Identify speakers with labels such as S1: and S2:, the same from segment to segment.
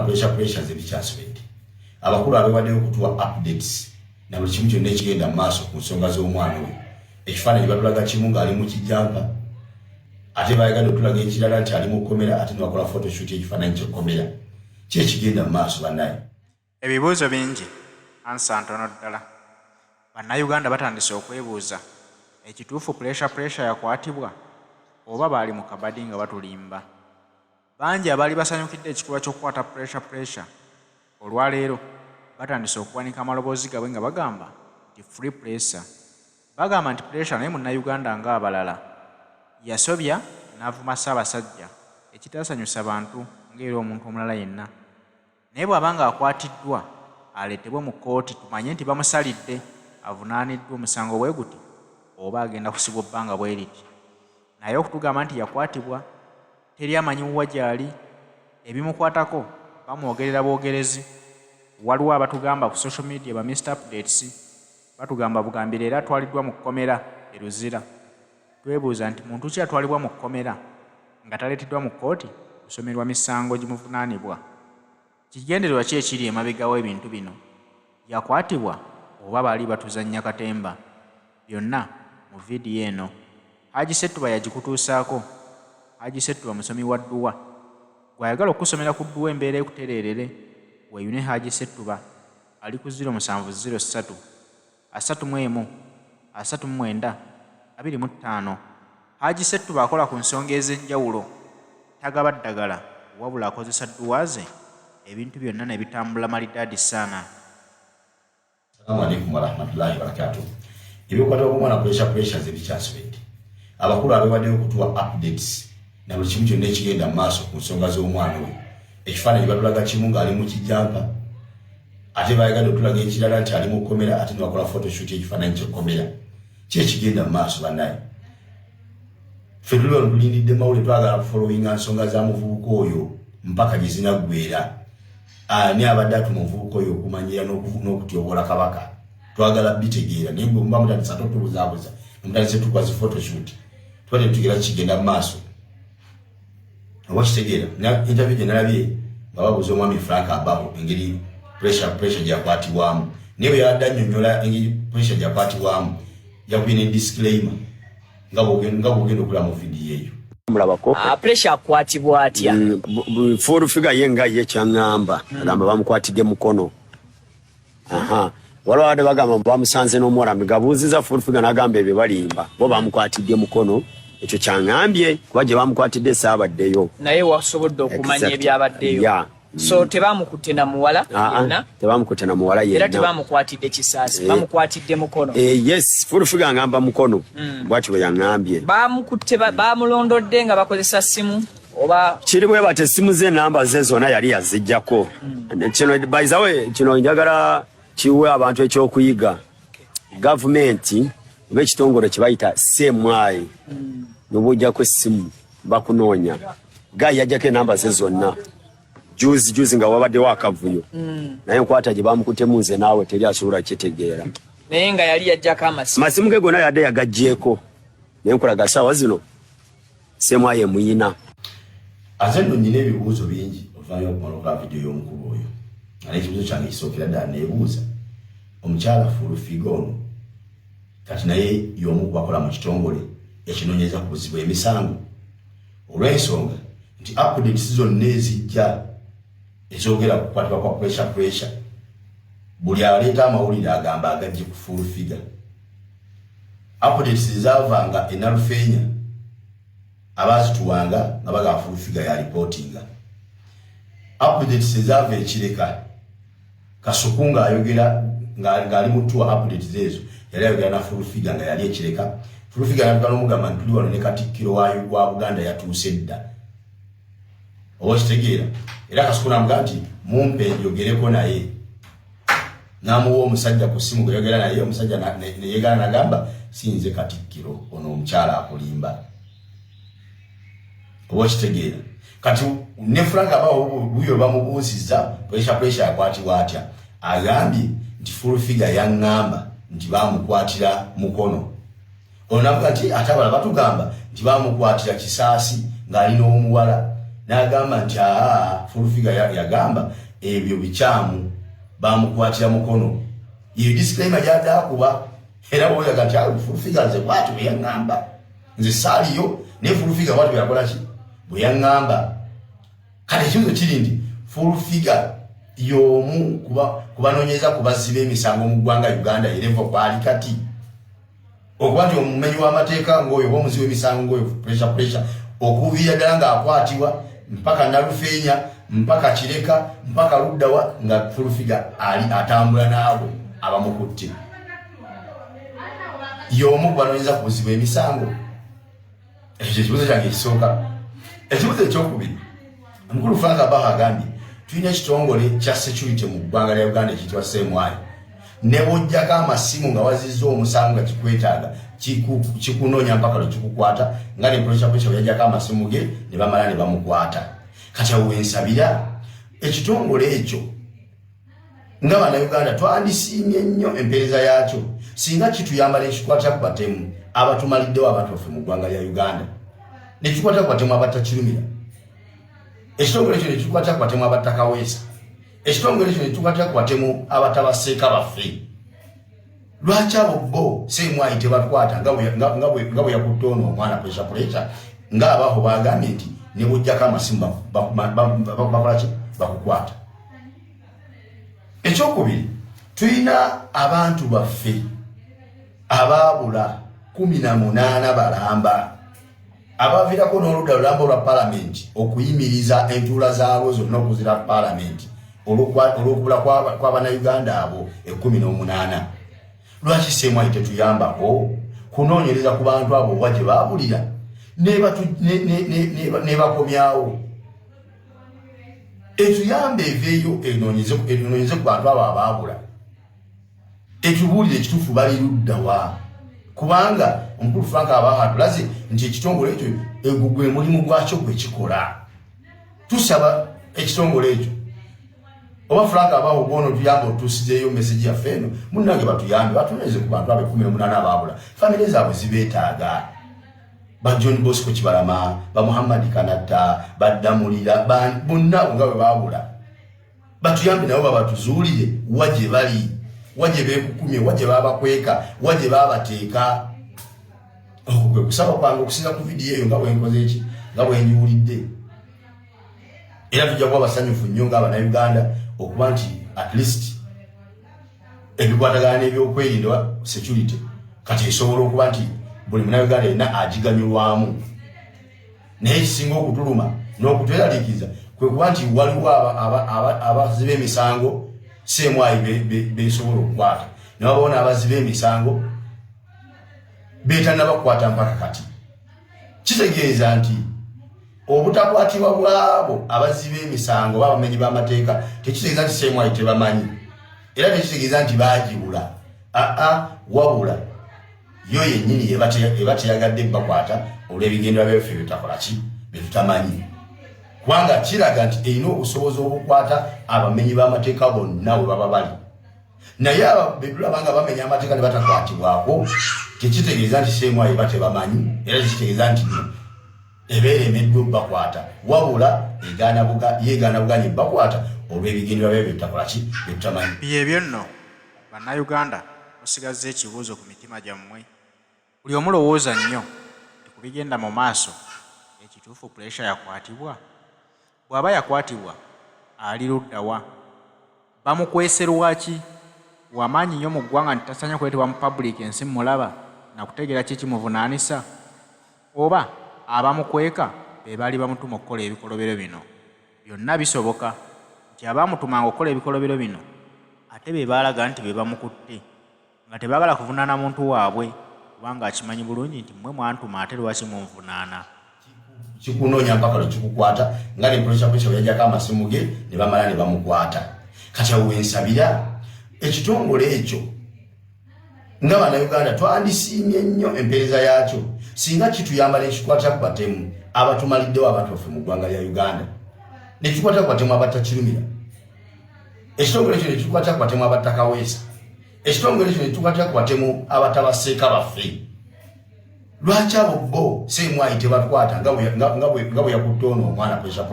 S1: pressure ze bikyasubedde abakulu abewaddeyo okutuwa updates na buli kimu kyonna ekigenda maaso ku nsonga z'omwana we ekifaananyi batulaga kimu ng'ali mu kijampa ate bayagadde otulaga ekirala nti ali mu kkomera ate nebakola photoshoot ekifaananyi kyekkomera ki ekigenda mu maaso bannaye.
S2: Ebibuuzo bingi ansa ntono ddala. Bannayuganda batandise okwebuuza ekituufu pressure yakwatibwa oba baali mu kabadi nga batulimba. Bangi abaali basanyukidde ekikolwa ky'okukwata pressure olwaleero batandise okuwanika amaloboozi gaabwe nga bagamba nti free pressure. Bagamba nti pressure naye munnayuganda ng'abalala yasobya n'avuma Ssaabasajja ekitaasanyusa bantu ng'era omuntu omulala yenna. Naye bw'aba ng'akwatiddwa aleetebwe mu kkooti tumanye nti bamusalidde avunaaniddwa omusango bwe guti oba agenda kusibwa ebbanga bwe riti. Naye okutugamba nti yakwatibwa teri amanyiwwa gy'ali, ebimukwatako bamwogerera bwogerezi. Waliwo abatugamba ku social media ba Mr. Updates batugamba bugambire era atwaliddwa mu kkomera e Luzira. Twebuuza nti muntu ki atwalibwa mu kkomera nga taleeteddwa mu kkooti kusomerwa misango gimuvunaanibwa? Kigendererwa ki ekiri emabega w'ebintu bino? Yakwatibwa oba baali batuzannya katemba? Byonna mu vidiyo eno. Haji Settuba yagikutuusaako. Haji Settuba musomi wa dduwa. Gw'ayagala okusomera ku dduwa embeera ekutereerere weeyune Haji Settuba ali ku 0703 31 39 25. Haji Settuba akola ku nsonga ez'enjawulo. Tagaba ddagala wabula akozesa dduwa ze ebintu byonna ne bitambula malidaadi sana.
S1: Assalamu alaikum warahmatullahi wabarakatuh. Ebikwata okumwana pressure ze bikyasubedde abakulu abewaddeyo okutuwa updates na buli kimu kyonna ekigenda mu maaso ku nsonga z'omwana we ekifaananyi batulaga kimu ng'ali mu kijampa ate bayagadde otulaga ekirala nti ali mu kkomera ate nebakola photoshoot ekifaananyi kyekkomera ki ekigenda mu maaso bannaye. Ffe tuli wano tulindidde mawulire twagala kufollowinga nsonga za muvubuka oyo mpaka gye zinaggweera. Ani abadde atuma omuvubuka oyo okumanyira n'okutyobola kabaka twagala bitegeera naye bwe muba mutandisa totubuzaabuza mutandise tukwazi photoshoot twate tutegeera kigenda mu maaso oba kitegeera. Interview gye nalabye nga babuuza omwami Frank Abaho engeri pressure gyakwatibwamu naye bwe yadde annyonnyola engeri pressure gyakwatibwamu yakubye ne disclaimer nga bw'ogenda okulaba mu vidiyo eyo.
S3: Mulabako
S4: pressure akwatibwa atya?
S3: Full figure yenga ye kyangamba agamba bamukwatidde mukono. Waliwo abadde bagamba bamusanze n'omuwala gabuuziza full figure n'agamba ebyo balimba bo bamukwatidde mukono. Ekyo kyangambye kuba gye bamukwatidde saabaddeyo.
S4: Naye wasobodde okumanya ebyabaddeyo. So tebamukutte na muwala yenna?
S3: Tebamukutte na muwala yenna.
S4: Era tebamukwatidde kisaasi, bamukwatidde mukono.
S3: Yes, full figure ngamba mukono. Bw'atyo bwe yangambye.
S4: Bamukutte bamulondodde nga bakozesa simu oba
S3: kiri bwe bate simu ze namba ze zonna yali yaziggyako. Kino by the way kino njagala kiwe abantu ekyokuyiga. Gavumenti b'ekitongole kye bayita CMI n'obujjako essimu bakunoonya. Gayi yajjako enamba ze zonna. Juzi nga wabaddewo akavuyo. Naye nkwata gye bamukutemu nze naawe teri asobola kitegeera.
S4: Naye nga yali yajjako amasimu.
S3: Masimu ge gonna yadde yagaggyeko. Naye nkulaga ssaawa zino CMI emuyina.
S1: Ate nno nnyina ebibuuzo bingi oluvannyuma okumalooka vidiyo y'omukubi oyo. Naye ekibuuzo kyange kisookera ddala neebuuza. Omukyala Furufiga ono kati naye y'omu ku bakola mu kitongole ekinoonyeza ku buzibu emisango. Olw'ensonga nti updates zonna ezijja ezogera ku kukwatibwa kwa pressure buli aleeta amawulire agamba agajje ku Furufiga. Updates zaavanga e Nalufeenya abaazituwanga nga bagamba Furufiga ya reportinga. Updates zaava ekireka Kasuku ng'ayogera ng'ali mu tuwa updates ezo yali ayogera na Furufiga nga yali ekireka. Furufiga yalabika n'omugamba nti tuli wano ne Katikkiro wa Buganda yatuuse dda. Oba kitegeera. Era Kasuku n'amugamba nti mumpe njogereko naye. N'amuwa omusajja ku ssimu gweyogera naye omusajja ne yeegala n'agamba sinze Katikkiro ono omukyala akulimba. Oba kitegeera. Kati ne Frank Abaho buyo bamubuuzizza pressure yakwatibwa atya. Agambye nti Furufiga yaŋŋamba nti baamukwatira mukono. Ono navuga nti ate abala batugamba nti baamukwatira kisaasi ng'ali n'omuwala. n'agamba nti Full Figure yagamba ebyo bikyamu bamukwatira mukono. Iyo disclaimer yadda kuba era boya gati Full Figure ze kwatu yangamba nze saliyo ne Full Figure watu yakola ki buyangamba kale kizo kirindi Full Figure yomu kubanonyeza kubazibe emisango mu ggwanga Uganda erevo kwali kati okwati omumenyi w'amateeka ngoyo bomuzibe emisango ngoyo pressure okuvira ddala nga akwatibwa mpaka Nalufeenya mpaka Kireka mpaka Luddawa nga Full Figure ali atambula naabo abamukutte yomu kubanonyeza kuzibe emisango. Ekyo kibuzo kyange ekisooka. Ekibuzo ekyokubiri Mukulu Frank Abaha agambye tulina ekitongole kya security mu ggwanga lya Uganda ekiyitibwa CMI ne bw'ojjako amasimu nga wazizza omusango nga kikwetaaga kikunoonya mpaka lwe kikukwata nga ne pressure yajjako amasimu ge ne bamala ne bamukwata. Kati awo ensabira ekitongole ekyo nga Bannayuganda twandisiimye nnyo empeereza yaakyo singa kituyamba ne kikwata ku batemu abatumaliddewo abantu baffe mu ggwanga lya Uganda ne kikwata ku batemu abatakirumira. Ekitongole ekyo ne kikwata ku batemu abatakaweesa. Ekitongole ekyo ne kikwata ku batemu abatabaseeka baffe. Lwaki abo bo CMI tebakwata nga bwe yakutte ono omwana pressure nga abaho bagambye nti ne bw'ojjako amasimu bakola ki bakukwata. Ekyokubiri tulina abantu baffe abaabula 18 balamba abavirako n'oludda lulamba olwa Parliament okuyimiriza entuula zaabwe zonna okuzira Parliament olw'okubula kw'Abannayuganda abo 18. Lwaki CMI tetuyambako kunoonyereza ku bantu abo oba gye baabulira ne bakomyawo? Etuyambe eveeyo enoonyeze ku bantu abo abaabula etubuulire ekituufu bali luddawa, kubanga Omukulu Frank Abaha atulaze nti ekitongole ekyo egugwe mulimu gwakyo gwe kikola. Tusaba ekitongole ekyo oba Frank Abaha ogwono tuyambe otusizeeyo message yaffe eno munnange batuyambe batunyeze ku bantu 18 abaabula famire zaabwe zibeetaaga. Ba John Bosco Kibalama, ba Muhammad Kanatta, baddamulira bonna nga bwe baabula batuyambe nabo babatuzuulire waje bali waje beekukumye waje babakweka waje babateeka. Okwe kusaba kwange okusinga ku video eyo nga bwenkoze eki nga bwenyiwulidde era tujja kuba basanyufu nnyo nga Abannayuganda okuba nti at least ebikwatagana n'ebyokwerinda security kati esobola okuba nti buli Munnayuganda yenna agiganyulwamu. Naye ekisinga okutuluma n'okutweraliikiriza kwe kuba nti waliwo abaziba emisango CMI besobola okukwata ne babona abaziba emisango beetannabakwata mpaka kati. Kitegeeza nti obutakwatibwa bwabo abaziba emisango b'abamenyi b'amateeka tekitegeeza nti CMI tebamanyi era tekitegeeza nti baagibula. Wabula yo yennyini eba teyagadde bakwata olw'ebigendera byaffe byetakola ki byetutamanyi, kubanga kiraga nti erina obusobozi obukwata abamenyi b'amateeka bonna we baba bali. Naye ababedula nga bamenya amateeka ne batakwatibwako tekitegeeza nti CMI eba tebamanyi era tekitegeeza nti ebeera emeddwa bakwata, wabula yeegaana buganye bakwata olw'ebigendera byabyo byetakola ki byetutamanyi.
S2: Byebyo nno Bannayuganda musigazza ekibuuzo ku mitima gyammwe. Buli omu lowooza nnyo tekubigenda mu maaso ekituufu pressure yakwatibwa. Bw'aba yakwatibwa ali luddawa? Bamukwese lwaki? Wamaanyi nnyo mu ggwanga nti tasanya kuleetebwa mu public ensi mulaba na kutegeera ki kimuvunaanisa? Oba abamukweka be baali bamutuma okukola ebikolobero bino? Byonna bisoboka nti abaamutumanga okukola ebikolobero bino ate be baalaga nti be bamukutte nga tebaagala kuvunaana muntu waabwe, kubanga akimanyi bulungi nti mmwe mwantuma ate lwaki munvunaana.
S1: Kikunoonya mpaka lwe kikukwata nga ne pressure yajjako amasimu ge ne bamala ne bamukwata. Kati awo ensabira ekitongole ekyo nga Bannayuganda twandisiimye nnyo empeereza yaakyo singa kituyamba ne kikwata ku batemu abatumaliddewo abantu baffe mu ggwanga lya Uganda ne kikwata ku batemu abatakirumira. Ekitongole ekyo ne kikwata ku batemu abatakaweesa. Ekitongole ekyo ne kikwata ku batemu abatabaseeka baffe. lwaki abo bo semwayi tebakwata nga bwe yakutte ono omwana pressure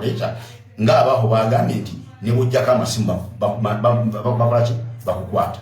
S1: nga abaho bagambye nti ne bujjako amasimu bakukwata.